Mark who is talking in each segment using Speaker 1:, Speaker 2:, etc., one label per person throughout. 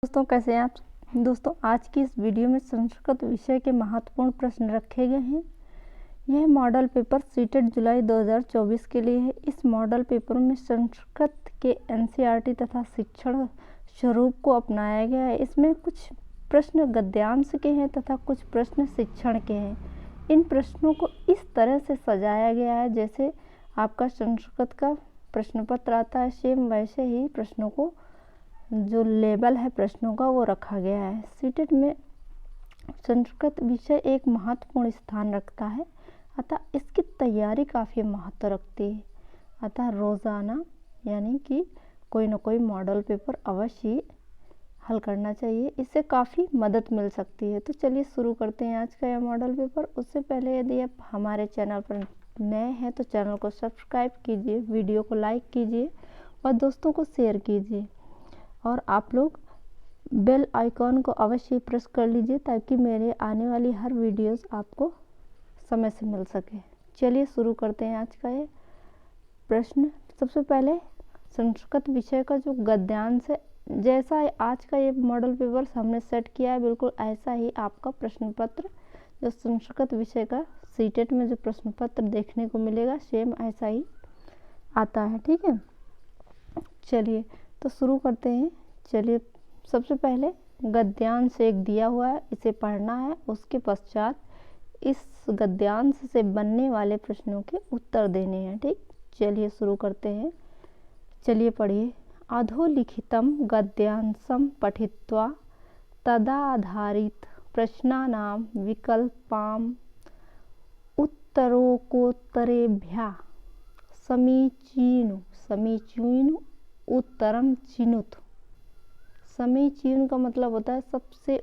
Speaker 1: दोस्तों कैसे हैं आप। दोस्तों आज की इस वीडियो में संस्कृत विषय के महत्वपूर्ण प्रश्न रखे गए हैं। यह मॉडल पेपर सीटेट जुलाई 2024 के लिए है। इस मॉडल पेपर में संस्कृत के एनसीईआरटी तथा शिक्षण स्वरूप को अपनाया गया है। इसमें कुछ प्रश्न गद्यांश के हैं तथा कुछ प्रश्न शिक्षण के हैं। इन प्रश्नों को इस तरह से सजाया गया है जैसे आपका संस्कृत का प्रश्न पत्र आता है, सेम वैसे ही प्रश्नों को जो लेवल है प्रश्नों का वो रखा गया है। सीटेट में संस्कृत विषय एक महत्वपूर्ण स्थान रखता है, अतः इसकी तैयारी काफ़ी महत्व रखती है। अतः रोज़ाना यानी कि कोई ना कोई मॉडल पेपर अवश्य हल करना चाहिए, इससे काफ़ी मदद मिल सकती है। तो चलिए शुरू करते हैं आज का यह मॉडल पेपर। उससे पहले यदि आप हमारे चैनल पर नए हैं तो चैनल को सब्सक्राइब कीजिए, वीडियो को लाइक कीजिए और दोस्तों को शेयर कीजिए और आप लोग बेल आइकॉन को अवश्य प्रेस कर लीजिए ताकि मेरे आने वाली हर वीडियोस आपको समय से मिल सके। चलिए शुरू करते हैं आज का ये प्रश्न। सबसे पहले संस्कृत विषय का जो गद्यांश है, जैसा आज का ये मॉडल पेपर हमने सेट किया है बिल्कुल ऐसा ही आपका प्रश्न पत्र जो संस्कृत विषय का सीटेट में जो प्रश्न पत्र देखने को मिलेगा सेम ऐसा ही आता है। ठीक है, चलिए तो शुरू करते हैं। चलिए सबसे पहले गद्यांश एक दिया हुआ है, इसे पढ़ना है। उसके पश्चात इस गद्यांश से बनने वाले प्रश्नों के उत्तर देने हैं। ठीक, चलिए शुरू करते हैं। चलिए पढ़िए। अधोलिखितं गद्यांशं पठित्वा तदाधारित प्रश्नानां विकल्पान् उत्तरोत्तरेभ्यः समीचीन उत्तरम चिनुत। समीचीन का मतलब होता है सबसे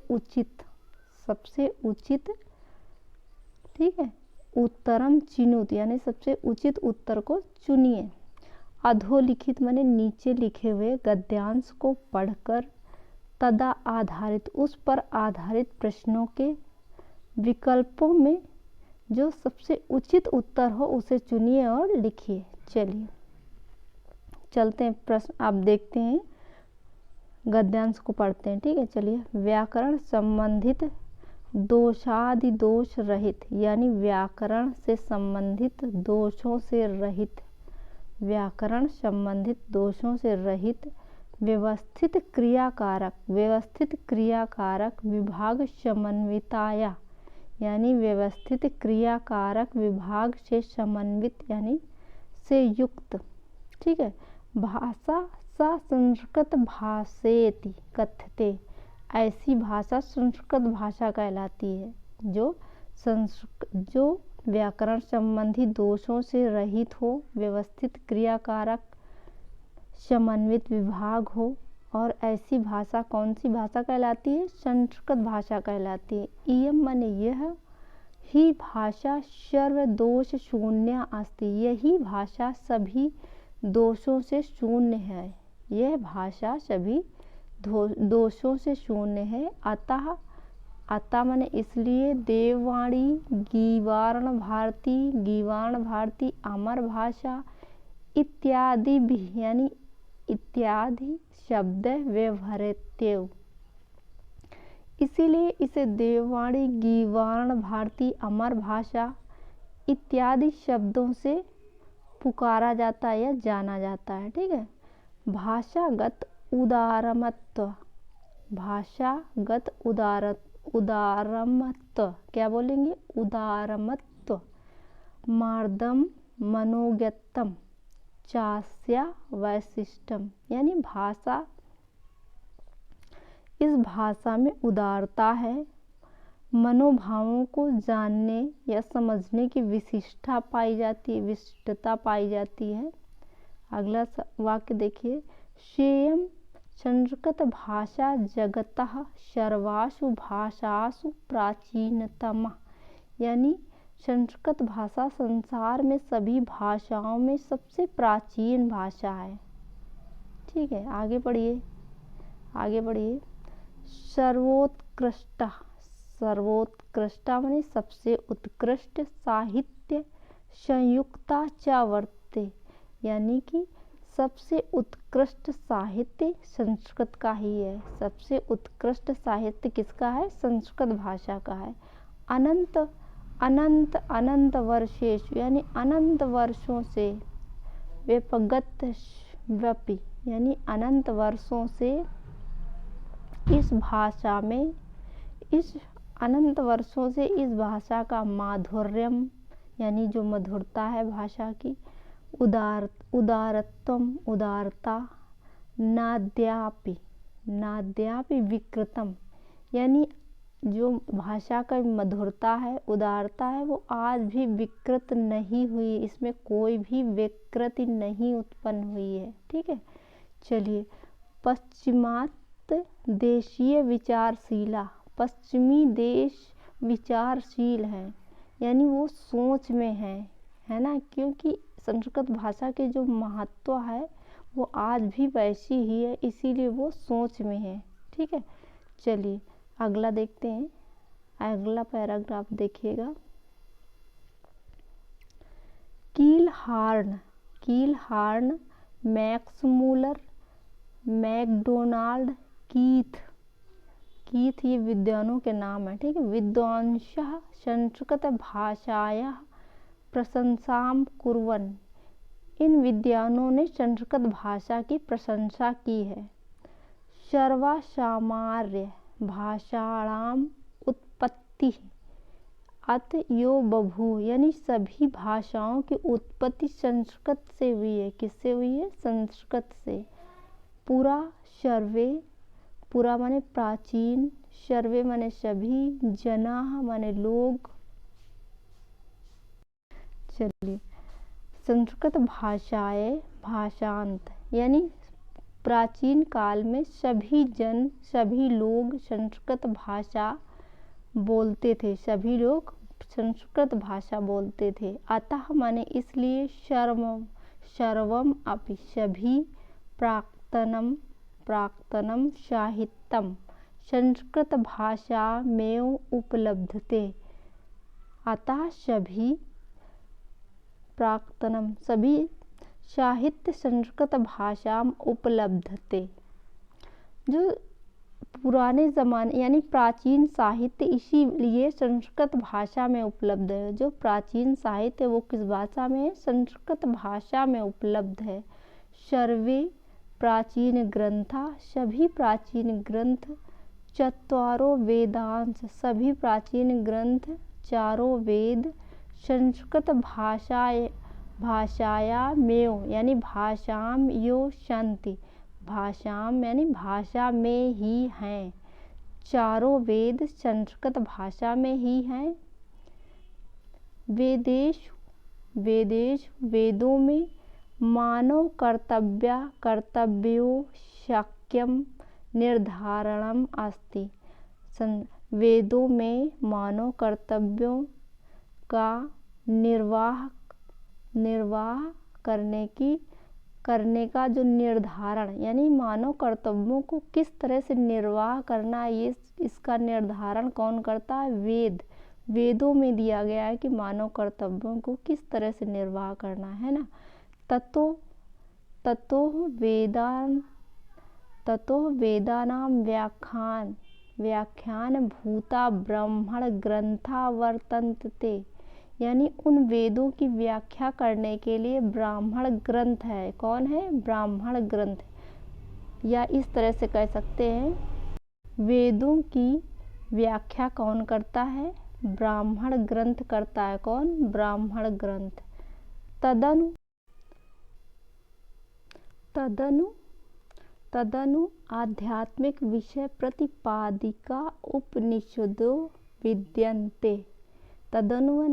Speaker 1: उचित। ठीक है, उत्तरम चिनुत यानी सबसे उचित उत्तर को चुनिए। अधोलिखित माने नीचे लिखे हुए गद्यांश को पढ़कर तदा आधारित उस पर आधारित प्रश्नों के विकल्पों में जो सबसे उचित उत्तर हो उसे चुनिए और लिखिए। चलिए चलते हैं प्रश्न, आप देखते हैं गद्यांश को पढ़ते हैं। ठीक है, चलिए। व्याकरण संबंधित दोषादि दोष रहित यानी व्याकरण से संबंधित दोषों से रहित, व्याकरण संबंधित दोषों से रहित व्यवस्थित क्रियाकारक विभाग समन्विताया यानी व्यवस्थित क्रियाकारक विभाग से समन्वित यानी से युक्त। ठीक है, भाषा सा संस्कृत भाषेति कथ्यते, ऐसी भाषा संस्कृत भाषा कहलाती है जो व्याकरण संबंधी दोषों से रहित हो, व्यवस्थित क्रियाकारक समन्वित विभाग हो। और ऐसी भाषा कौन सी भाषा कहलाती है? संस्कृत भाषा कहलाती है। इयं माने यह ही भाषा सर्वदोष शून्य अस्ति, यही भाषा सभी दोषों से शून्य है। यह भाषा सभी दोषों से शून्य है। अतः माने इसलिए देववाणी, गीवार्ण भारती, अमर भाषा इत्यादि यानी इत्यादि शब्द व्यवहृत्येव, इसीलिए इसे देववाणी, गीवार्ण भारती, अमर भाषा इत्यादि शब्दों से पुकारा जाता है या जाना जाता है। ठीक है, भाषागत उदारमत्व क्या बोलेंगे? उदारमत्व मार्दम मनोज्ञतम चास्या वैशिष्टम यानी भाषा, इस भाषा में उदारता है, मनोभावों को जानने या समझने की विशिष्टता पाई जाती है। अगला वाक्य देखिए। श्रेयम संस्कृत भाषा जगतः सर्वासु भाषासु प्राचीनतमा यानी संस्कृत भाषा संसार में सभी भाषाओं में सबसे प्राचीन भाषा है। ठीक है, आगे पढ़िए। सर्वोत्कृष्ट माने सबसे उत्कृष्ट, साहित्य संयुक्ता च वर्तते यानी कि सबसे उत्कृष्ट साहित्य संस्कृत का ही है। सबसे उत्कृष्ट साहित्य किसका है? संस्कृत भाषा का है। अनंत अनंत अनंत वर्षेश यानी अनंत वर्षों से, व्यपगत व्यापी यानी अनंत वर्षों से इस भाषा में, इस अनंत वर्षों से इस भाषा का माधुर्यम यानी जो मधुरता है भाषा की, उदारत्वम उदारता, नाद्यापि नाद्यापि विकृतम यानी जो भाषा का मधुरता है, उदारता है, वो आज भी विकृत नहीं हुई, इसमें कोई भी विकृति नहीं उत्पन्न हुई है। ठीक है, चलिए। पश्चिमात्य देशीय विचारशीला, पश्चिमी देश विचारशील है यानी वो सोच में है ना, क्योंकि संस्कृत भाषा के जो महत्व है वो आज भी वैसी ही है, इसीलिए वो सोच में है। ठीक है, चलिए अगला देखते हैं। अगला पैराग्राफ देखिएगा। कीलहार्न, मैक्स मूलर, मैकडोनाल्ड, कीथ ये विद्वानों के नाम है। ठीक है, विद्वांसः संस्कृत भाषायाः प्रशंसां कुर्वन्, इन विद्वानों ने संस्कृत भाषा की प्रशंसा की है। सर्वासामान्य भाषाणाम उत्पत्ति अत यो बभू यानी सभी भाषाओं की उत्पत्ति संस्कृत से हुई है। किससे हुई है? संस्कृत से। पुरा सर्वे, पुरा माने प्राचीन, सर्वे माने सभी, जनाः माने लोग। चलिए, संस्कृत भाषाएं भाषांत यानी प्राचीन काल में सभी जन, सभी लोग संस्कृत भाषा बोलते थे, सभी लोग संस्कृत भाषा बोलते थे। अतः माने इसलिए, सर्वम अपि सभी, प्राक्तनम साहित्यम संस्कृत भाषा में उपलब्धते, अतः सभी प्राक्तनम सभी साहित्य संस्कृत भाषा में उपलब्धते। जो पुराने ज़माने यानी प्राचीन साहित्य इसीलिए संस्कृत भाषा में उपलब्ध है। जो प्राचीन साहित्य वो किस भाषा में है? संस्कृत भाषा में उपलब्ध है। सर्वे प्राचीन ग्रंथा, सभी प्राचीन ग्रंथ, चत्वारो वेदांश, सभी प्राचीन ग्रंथ, चारों वेद, संस्कृत भाषाया मेव यानी भाषाम यो शांति, भाषाम यानी भाषा में ही हैं। चारों वेद संस्कृत भाषा में ही हैं। वेदों में मानव कर्तव्यो शक्यम निर्धारणम अस्ति, वेदों में मानव कर्तव्यों का निर्वाह करने का जो निर्धारण यानी मानव कर्तव्यों को किस तरह से निर्वाह करना है, ये इसका निर्धारण कौन करता है? वेदों में दिया गया है कि मानव कर्तव्यों को किस तरह से निर्वाह करना है ना। ततो वेदानां व्याख्यान भूता ब्राह्मण ग्रंथा वर्तन्ते, यानी उन वेदों की व्याख्या करने के लिए ब्राह्मण ग्रंथ है। कौन है? ब्राह्मण ग्रंथ। या इस तरह से कह सकते हैं, वेदों की व्याख्या कौन करता है? ब्राह्मण ग्रंथ करता है। कौन? ब्राह्मण ग्रंथ। तदनु आध्यात्मिक विषय प्रतिपादिका उपनिषदो विद्यन्ते। तदनु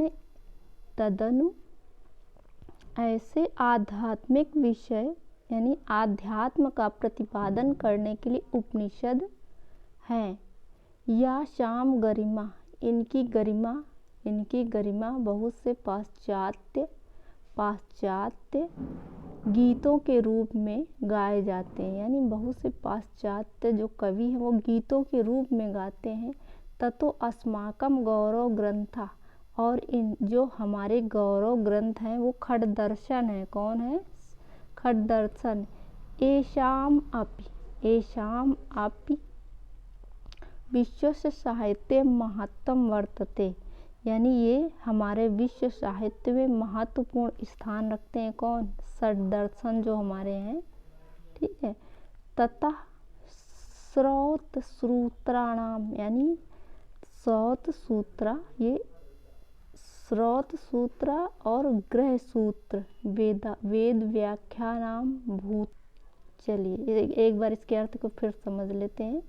Speaker 1: ऐसे आध्यात्मिक विषय यानी आध्यात्म का प्रतिपादन करने के लिए उपनिषद हैं। या शाम गरिमा, इनकी गरिमा बहुत से पाश्चात्य गीतों के रूप में गाए जाते हैं। यानी बहुत से पाश्चात्य जो कवि हैं वो गीतों के रूप में गाते हैं। ततो अस्माकम गौरव ग्रंथा, और इन जो हमारे गौरव ग्रंथ हैं वो खडदर्शन है। कौन है? खड दर्शन येषाम् अपि विश्व साहित्य महत्तम वर्तते, यानी ये हमारे विश्व साहित्य में महत्वपूर्ण स्थान रखते हैं। कौन? षड दर्शन जो हमारे हैं, ठीक है। तथा स्रोत सूत्राणाम, यानी स्रोत सूत्र, ये स्रोत सूत्र और ग्रह सूत्र वेद व्याख्या नाम भूत। चलिए एक बार इसके अर्थ को फिर समझ लेते हैं।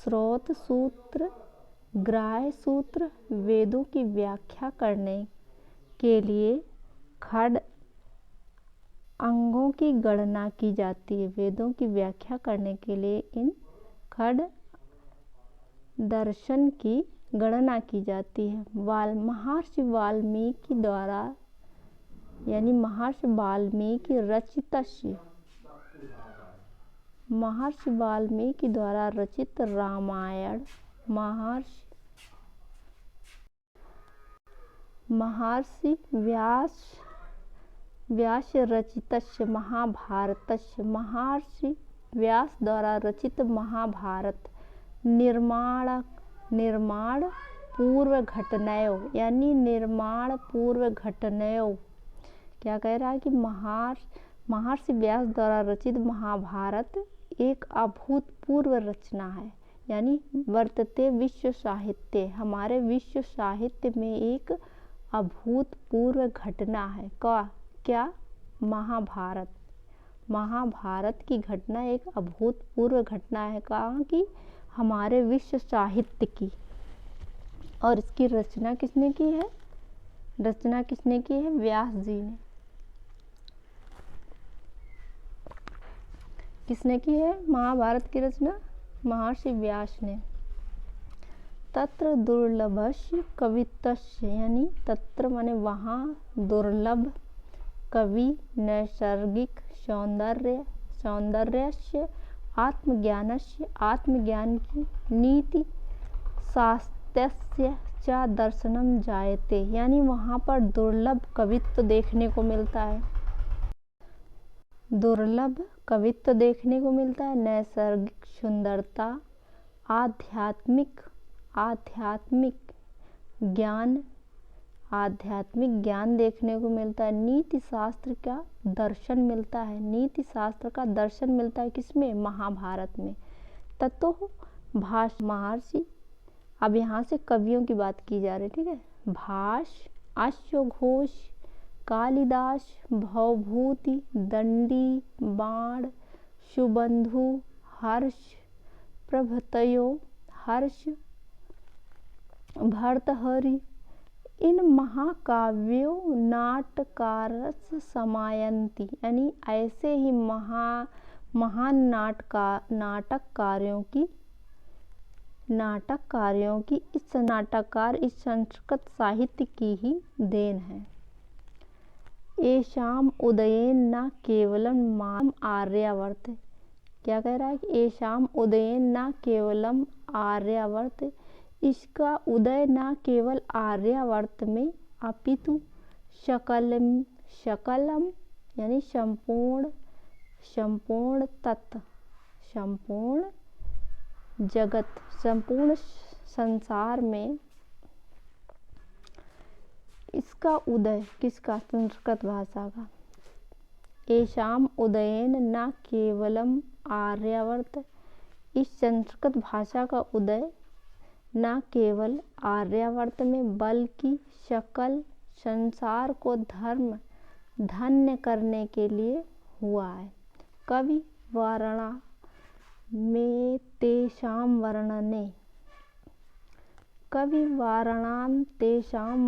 Speaker 1: स्रोत सूत्र, ग्राह्य सूत्र वेदों की व्याख्या करने के लिए खड अंगों की गणना की जाती है। वेदों की व्याख्या करने के लिए इन खड दर्शन की गणना की जाती है। महर्षि वाल्मीकि द्वारा, यानी महर्षि वाल्मीकि द्वारा रचित रामायण, महर्षि व्यास रचितस्य महाभारतस्य, महर्षि व्यास द्वारा रचित महाभारत निर्माण पूर्व घटनाओं, यानी निर्माण पूर्व घटनाओं, क्या कह रहा है कि महर्षि व्यास द्वारा रचित महाभारत एक अभूतपूर्व रचना है, यानी वर्तते विश्व साहित्य, हमारे विश्व साहित्य में एक अभूतपूर्व घटना है। क्या? महाभारत की घटना एक अभूतपूर्व घटना है। कहाँ की? हमारे विश्व साहित्य की। और इसकी रचना किसने की है? व्यास जी ने। किसने की है महाभारत की रचना? महर्षि व्यास ने। तत्र दुर्लभस्य कवित्वस्य, यानी तत्र माने वहाँ, दुर्लभ कवि नैसर्गिक सौंदर्यस्य आत्मज्ञान की नीति शास्त्रस्य च दर्शनम जायते, यानी वहाँ पर दुर्लभ कवित्व देखने को मिलता है। नैसर्गिक सुंदरता, आध्यात्मिक ज्ञान देखने को मिलता है। नीति शास्त्र का दर्शन मिलता है। किसमें? महाभारत में। ततो महर्षि, अब यहाँ से कवियों की बात की जा रही है, ठीक है। भाष, अश्वघोष, कालिदास, भवभूति, दंडी, बाण, सुबंधु, हर्ष प्रभृतयो, भर्तहरि, इन महाकाव्यों नाटकारस समायन्ति, यानी ऐसे ही महान नाटककारों की इस संस्कृत साहित्य की ही देन है। येषाम् उदयेन न केवलं मानव आर्यावर्त, क्या कह रहा है कि येषाम् उदयेन न केवलम आर्यावर्त, इसका उदय न केवल आर्यावर्त में अपितु सकलम यानी संपूर्ण तत्व, संपूर्ण जगत, संपूर्ण संसार में इसका उदय, किसका? संस्कृत भाषा का। येषाम् उदयेन न केवलम आर्यावर्त, इस संस्कृत भाषा का उदय न केवल आर्यावर्त में बल्कि सकल संसार को धन्य करने के लिए हुआ है। कवि वारणा में तेषां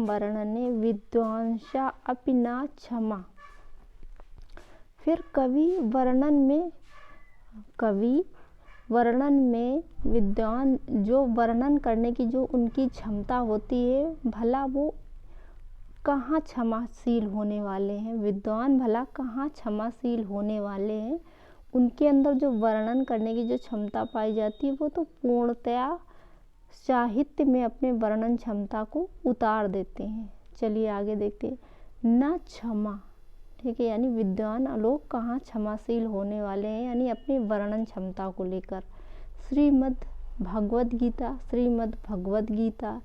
Speaker 1: वर्णने विद्वांसा अपि न क्षमा। फिर कवि वर्णन में विद्वान जो वर्णन करने की जो उनकी क्षमता होती है, भला वो कहाँ क्षमाशील होने वाले हैं। विद्वान भला कहाँ क्षमाशील होने वाले हैं। उनके अंदर जो वर्णन करने की जो क्षमता पाई जाती है, वो तो पूर्णतया साहित्य में अपने वर्णन क्षमता को उतार देते हैं। चलिए आगे देखते हैं। न क्षमा, ठीक है, यानी विद्वान लोग कहाँ क्षमाशील होने वाले हैं, यानी अपनी वर्णन क्षमता को लेकर। श्रीमद् भगवद गीता,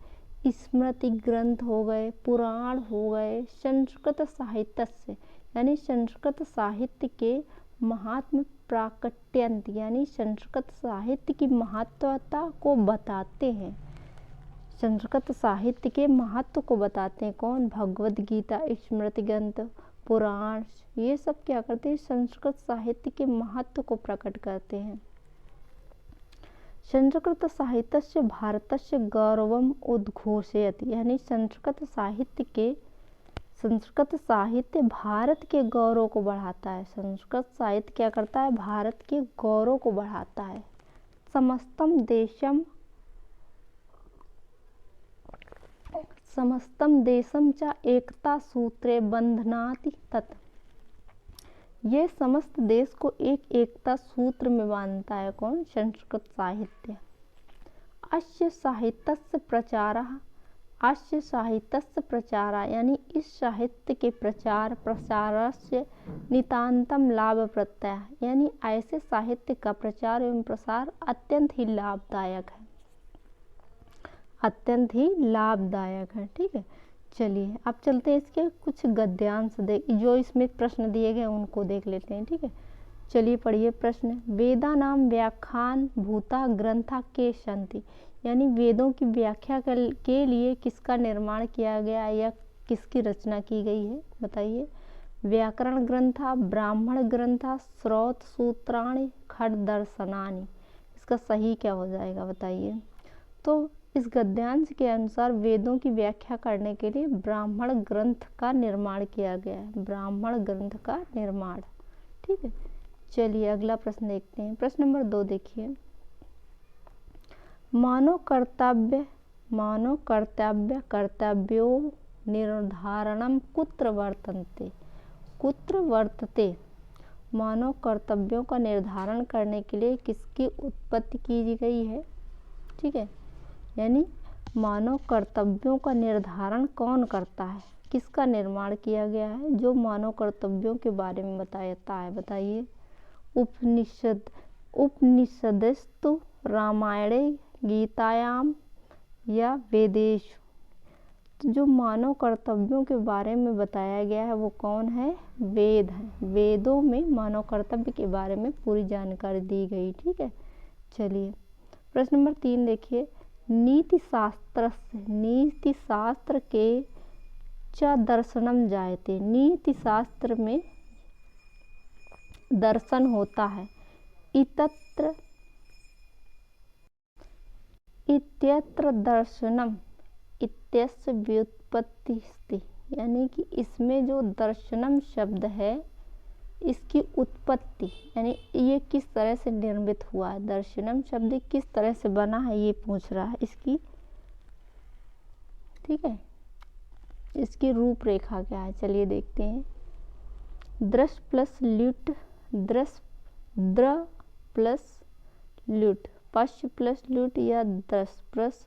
Speaker 1: स्मृति ग्रंथ हो गए, पुराण हो गए, संस्कृत साहित्य से, यानी संस्कृत साहित्य के महात्म प्राकट्यंत, यानी संस्कृत साहित्य की महत्वता को बताते हैं। संस्कृत साहित्य के महत्व को बताते हैं कौन? भगवद गीता, स्मृति ग्रंथ, पुराण, ये सब क्या करते हैं? संस्कृत साहित्य के महत्व को प्रकट करते हैं। संस्कृत साहित्यस्य भारतस्य गौरवम उद्घोषयति, यानी संस्कृत साहित्य भारत के गौरव को बढ़ाता है। संस्कृत साहित्य क्या करता है? भारत के गौरव को बढ़ाता है। समस्तम देशम च एकता सूत्रे बंधनाति तत्, ये समस्त देश को एक एकता सूत्र में बांधता है कौन? संस्कृत साहित्य। अस्य साहित्यस्य प्रचारः, यानी इस साहित्य के प्रचार प्रसारस्य नितांतम लाभ प्रत्यय, यानी ऐसे साहित्य का प्रचार एवं प्रसार अत्यंत ही लाभदायक है, ठीक है। चलिए अब चलते हैं इसके कुछ गद्यांश जो इसमें प्रश्न दिए गए उनको देख लेते हैं, ठीक है। चलिए पढ़िए प्रश्न। वेदा नाम व्याख्यान भूता ग्रंथा के सन्ति, यानी वेदों की व्याख्या के लिए किसका निर्माण किया गया या किसकी रचना की गई है? बताइए। व्याकरण ग्रंथा, ब्राह्मण ग्रंथा, श्रौत सूत्राणि, खट दर्शनानि, इसका सही क्या हो जाएगा बताइए। तो इस गद्यांश के अनुसार वेदों की व्याख्या करने के लिए ब्राह्मण ग्रंथ का निर्माण किया गया है। ब्राह्मण ग्रंथ का निर्माण, ठीक है। चलिए अगला प्रश्न देखते हैं। प्रश्न नंबर 2 देखिए। मानव कर्तव्यो निर्धारणम कुत्र वर्तते, मानव कर्तव्यों का निर्धारण करने के लिए किसकी उत्पत्ति की गई है? ठीक है, यानी मानव कर्तव्यों का निर्धारण कौन करता है, किसका निर्माण किया गया है जो मानव कर्तव्यों के बारे में बताता है? बताइए। उपनिषदस्तु रामायणे गीतायाम या वेदेशु, तो जो मानव कर्तव्यों के बारे में बताया गया है वो कौन है? वेद है। वेदों में मानव कर्तव्य के बारे में पूरी जानकारी दी गई, ठीक है। चलिए प्रश्न नंबर 3 देखिए। नीति शास्त्र के च दर्शनम जायते, नीति शास्त्र में दर्शन होता है। इत्यत्र दर्शनम इत्यस्य व्युत्पत्ति अस्ति, यानी कि इसमें जो दर्शनम शब्द है इसकी उत्पत्ति, यानी ये किस तरह से निर्मित हुआ है, दर्शनम शब्द किस तरह से बना है ये पूछ रहा है इसकी, ठीक है। इसकी रूपरेखा क्या है चलिए देखते हैं। दृश्य प्लस ल्युट, द्र प्लस ल्युट, पश्च प्लस ल्युट या दृश्य प्लस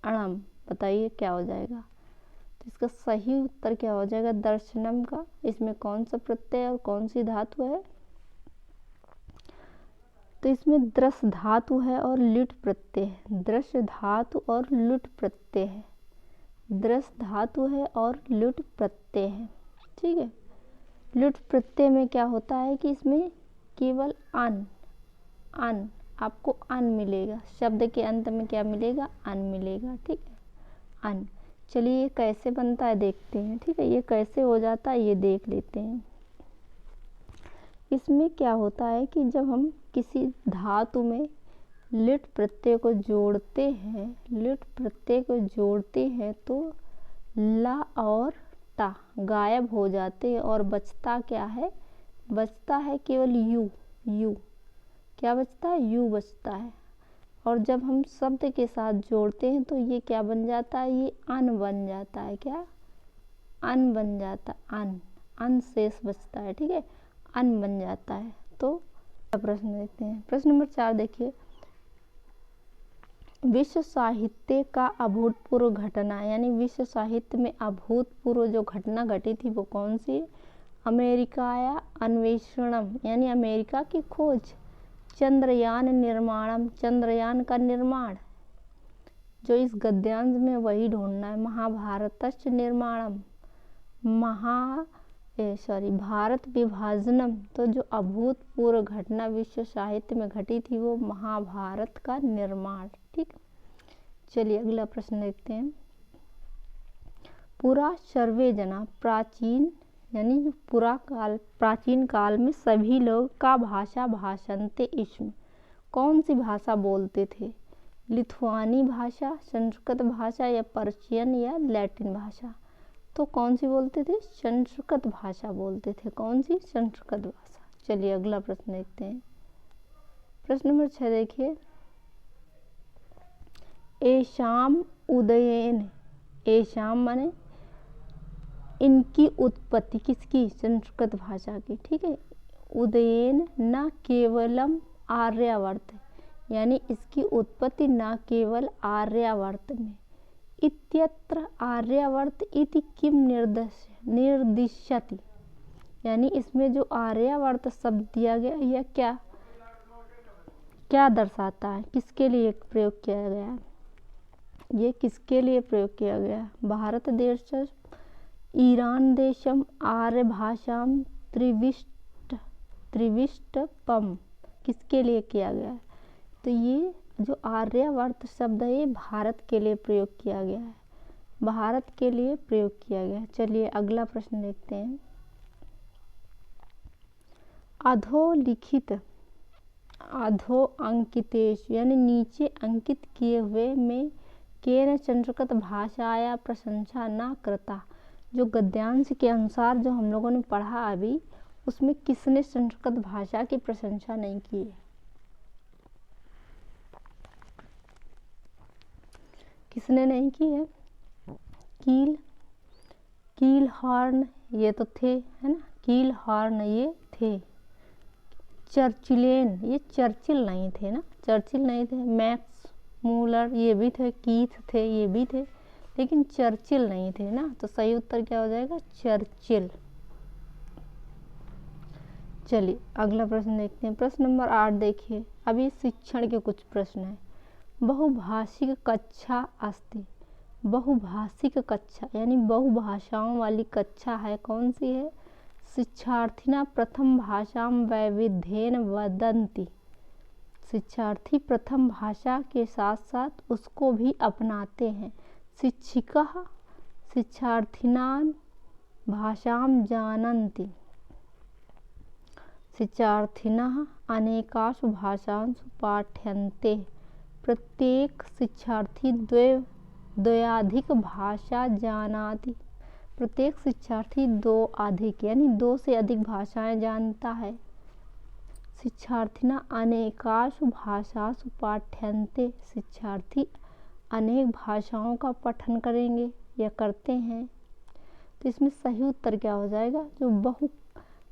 Speaker 1: अणम, बताइए क्या हो जाएगा। तो इसका सही उत्तर क्या हो जाएगा? दर्शनम का। इसमें कौन सा प्रत्यय और कौन सी धातु है? तो इसमें दृश्य धातु है और लुट प्रत्यय है। दृश्य धातु और लुट प्रत्यय है। दृश्य धातु है और लुट प्रत्यय है, ठीक है। लुट प्रत्यय में क्या होता है कि इसमें केवल अन आपको अन मिलेगा, शब्द के अंत में क्या मिलेगा? अन मिलेगा, ठीक है, अन। चलिए ये कैसे बनता है देखते हैं, ठीक है। ये कैसे हो जाता है ये देख लेते हैं। इसमें क्या होता है कि जब हम किसी धातु में लिट प्रत्यय को जोड़ते हैं तो ला और टा गायब हो जाते हैं और बचता क्या है? बचता है केवल यू। क्या बचता है? यू बचता है। और जब हम शब्द के साथ जोड़ते हैं तो ये क्या बन जाता है? ये अन बन जाता है। क्या? अन बन जाता है। अन शेष बचता है, ठीक है, अन बन जाता है। तो प्रश्न देखते हैं। प्रश्न नंबर 4 देखिए। विश्व साहित्य का अभूतपूर्व घटना, यानी विश्व साहित्य में अभूतपूर्व जो घटना घटी थी वो कौन सी? अमेरिकाया अन्वेषणम यानी अमेरिका की खोज। चंद्रयान निर्माणम, चंद्रयान का निर्माण। जो इस गद्यांश में वही ढूंढना है। महाभारतस्य निर्माणम, भारत विभाजनम, तो जो अभूतपूर्व घटना विश्व साहित्य में घटी थी वो महाभारत का निर्माण। ठीक, चलिए अगला प्रश्न देखते हैं। पुरा सर्वे जना, प्राचीन यानी प्राचीन काल में सभी लोग का भाषा भाषन्ते इसमें कौन सी भाषा बोलते थे? लिथुआनी भाषा, संस्कृत भाषा या पर्शियन या लैटिन भाषा? तो कौन सी बोलते थे? संस्कृत भाषा बोलते थे। कौन सी? संस्कृत भाषा। चलिए अगला प्रश्न देखते हैं। प्रश्न नंबर 6 देखिए। एशाम उदयन, एशाम माने इनकी उत्पत्ति, किसकी? संस्कृत भाषा की। ठीक है, उदयन न केवलम आर्यावर्त, यानी इसकी उत्पत्ति न केवल आर्यावर्त में। इत्यत्र आर्यावर्त इति किम निर्दिश्यति, यानी इसमें जो आर्यावर्त शब्द दिया गया यह क्या दर्शाता है? किसके लिए प्रयोग किया गया है? ये किसके लिए प्रयोग किया गया? भारत देश, ईरान देशम, आर्य भाषाम त्रिविष्टपम, किसके लिए किया गया है? तो ये जो आर्यावर्त शब्द है ये भारत के लिए प्रयोग किया गया है, भारत के लिए प्रयोग किया गया है। चलिए अगला प्रश्न देखते हैं। अधोलिखित, अधो अंकितेश यानी नीचे अंकित किए हुए में केन संस्कृत भाषाया प्रशंसा न कृता, जो गद्यांश के अनुसार जो हम लोगों ने पढ़ा अभी उसमें किसने संस्कृत भाषा की प्रशंसा नहीं की है? किसने नहीं की है? कील हॉर्न ये तो थे, है ना, कील हॉर्न ये थे। चर्चिलेन, ये चर्चिल नहीं थे ना, चर्चिल नहीं थे। मैक्स मूलर ये भी थे, कीथ थे ये भी थे, लेकिन चर्चिल नहीं थे ना। तो सही उत्तर क्या हो जाएगा? चर्चिल। चलिए अगला प्रश्न देखते हैं। प्रश्न नंबर 8 देखिए। अभी शिक्षण के कुछ प्रश्न हैं। बहुभाषिक कक्षा अस्ति, बहुभाषिक कक्षा यानी बहुभाषाओं वाली कक्षा है, कौन सी है? शिक्षार्थिना प्रथम भाषां वैविध्येन वदन्ति, शिक्षार्थी प्रथम भाषा के साथ साथ उसको भी अपनाते हैं। शिक्षिकाः शिक्षार्थिनां भाषां जानन्ति, शिक्षार्थिनः अनेकासु भाषासु पाठ्यन्ते। प्रत्येक शिक्षार्थी द्वयाधिक भाषा जानाति, प्रत्येक शिक्षार्थी 2 अधिक यानी 2 से अधिक भाषाएं जानता है। शिक्षार्थिना अनेकासु भाषासु पाठ्यन्ते, शिक्षार्थी अनेक भाषाओं का पठन करेंगे या करते हैं। तो इसमें सही उत्तर क्या हो जाएगा? जो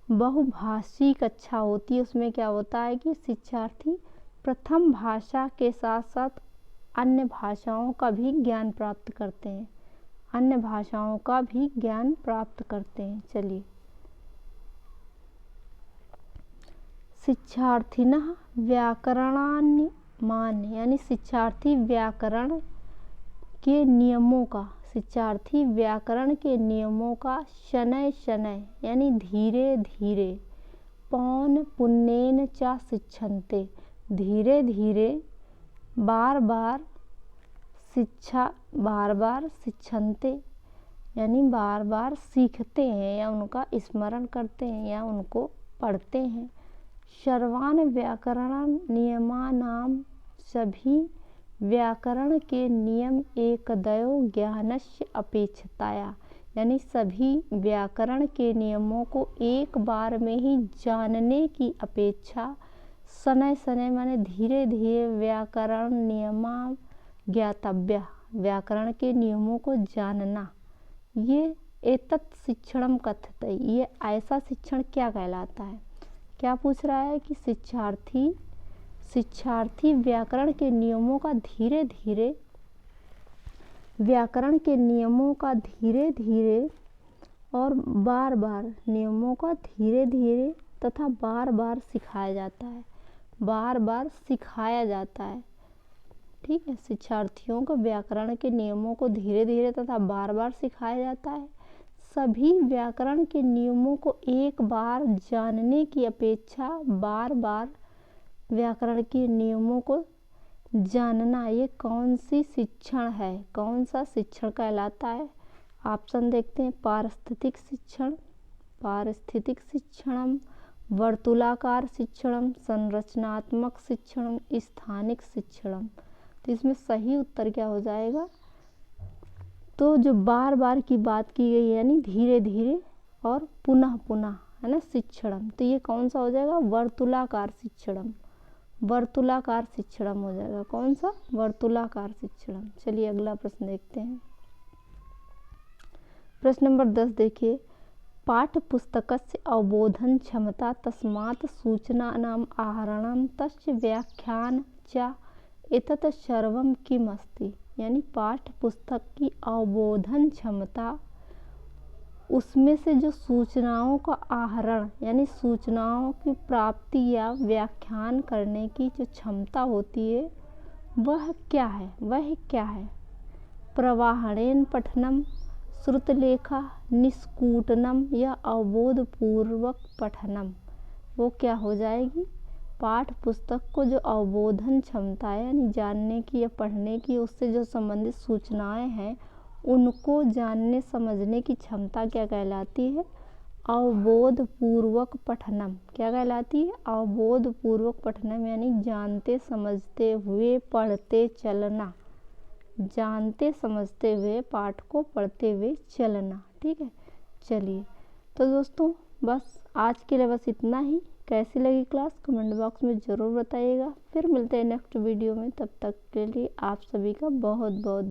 Speaker 1: बहुभाषी कक्षा होती है उसमें क्या होता है कि शिक्षार्थी प्रथम भाषा के साथ साथ अन्य भाषाओं का भी ज्ञान प्राप्त करते हैं, अन्य भाषाओं का भी ज्ञान प्राप्त करते हैं। चलिए शिक्षार्थिनः व्याकरणानि मान्य यानी शिक्षार्थी व्याकरण के नियमों का, शिक्षार्थी व्याकरण के नियमों का शनैः शनैः यानी धीरे धीरे, पौन पुण्येन च शिक्षन्ते, धीरे धीरे बार बार शिक्षन्ते यानी बार बार सीखते हैं या उनका स्मरण करते हैं या उनको पढ़ते हैं। सर्वान् व्याकरण नियमानां, सभी व्याकरण के नियम एकदयो ज्ञानस्य अपेक्षताया यानी सभी व्याकरण के नियमों को एक बार में ही जानने की अपेक्षा, शनैः शनैः माने धीरे धीरे व्याकरण नियमा ज्ञातव्य, व्याकरण के नियमों को जानना। ये एतत् शिक्षणम कथ्यते, ये ऐसा शिक्षण क्या कहलाता है? क्या पूछ रहा है कि शिक्षार्थी व्याकरण के नियमों का धीरे धीरे और बार बार नियमों का धीरे धीरे तथा बार बार सिखाया जाता है, बार बार सिखाया जाता है। ठीक है, शिक्षार्थियों को व्याकरण के नियमों को धीरे धीरे तथा बार बार सिखाया जाता है। सभी व्याकरण के नियमों को एक बार जानने की अपेक्षा बार बार व्याकरण के नियमों को जानना, ये कौन सी शिक्षण है, कौन सा शिक्षण कहलाता है? ऑप्शन देखते हैं, पारिस्थितिक शिक्षण, पारिस्थितिक शिक्षणम, वर्तुलाकार शिक्षणम, संरचनात्मक शिक्षणम, स्थानिक शिक्षणम। तो इसमें सही उत्तर क्या हो जाएगा? तो जो बार बार की बात की गई यानी धीरे धीरे और पुनः पुनः, है ना, शिक्षणम, तो ये कौन सा हो जाएगा? वर्तुलाकार शिक्षणम, वर्तुलाकार शिक्षणम हो जाएगा। कौन सा? वर्तुलाकार शिक्षणम। चलिए अगला प्रश्न देखते हैं। प्रश्न नंबर 10 देखिए, पाठ्यपुस्तकस्य अवबोधन क्षमता तस्मात् सूचनानाम् आहरणं तस्य व्याख्यान च एतत् सर्वं किम् अस्ति? यानी पाठ्य पुस्तक की अवबोधन क्षमता, उसमें से जो सूचनाओं का आहरण यानी सूचनाओं की प्राप्ति या व्याख्यान करने की जो क्षमता होती है वह क्या है? वह क्या है? प्रवाहणेन पठनम, श्रुतलेखा, निष्कूटनम या अवबोधपूर्वक पठनम, वो क्या हो जाएगी? पाठ पुस्तक को जो अवबोधन क्षमता है यानी जानने की या पढ़ने की, उससे जो संबंधित सूचनाएं हैं उनको जानने समझने की क्षमता क्या कहलाती है? अवबोधपूर्वक पठनम। क्या कहलाती है? अवबोधपूर्वक पठनम, यानी जानते समझते हुए पढ़ते चलना, जानते समझते हुए पाठ को पढ़ते हुए चलना। ठीक है, चलिए तो दोस्तों बस आज के लिए बस इतना ही। कैसी लगी क्लास कमेंट बॉक्स में ज़रूर बताइएगा। फिर मिलते हैं नेक्स्ट वीडियो में, तब तक के लिए आप सभी का बहुत बहुत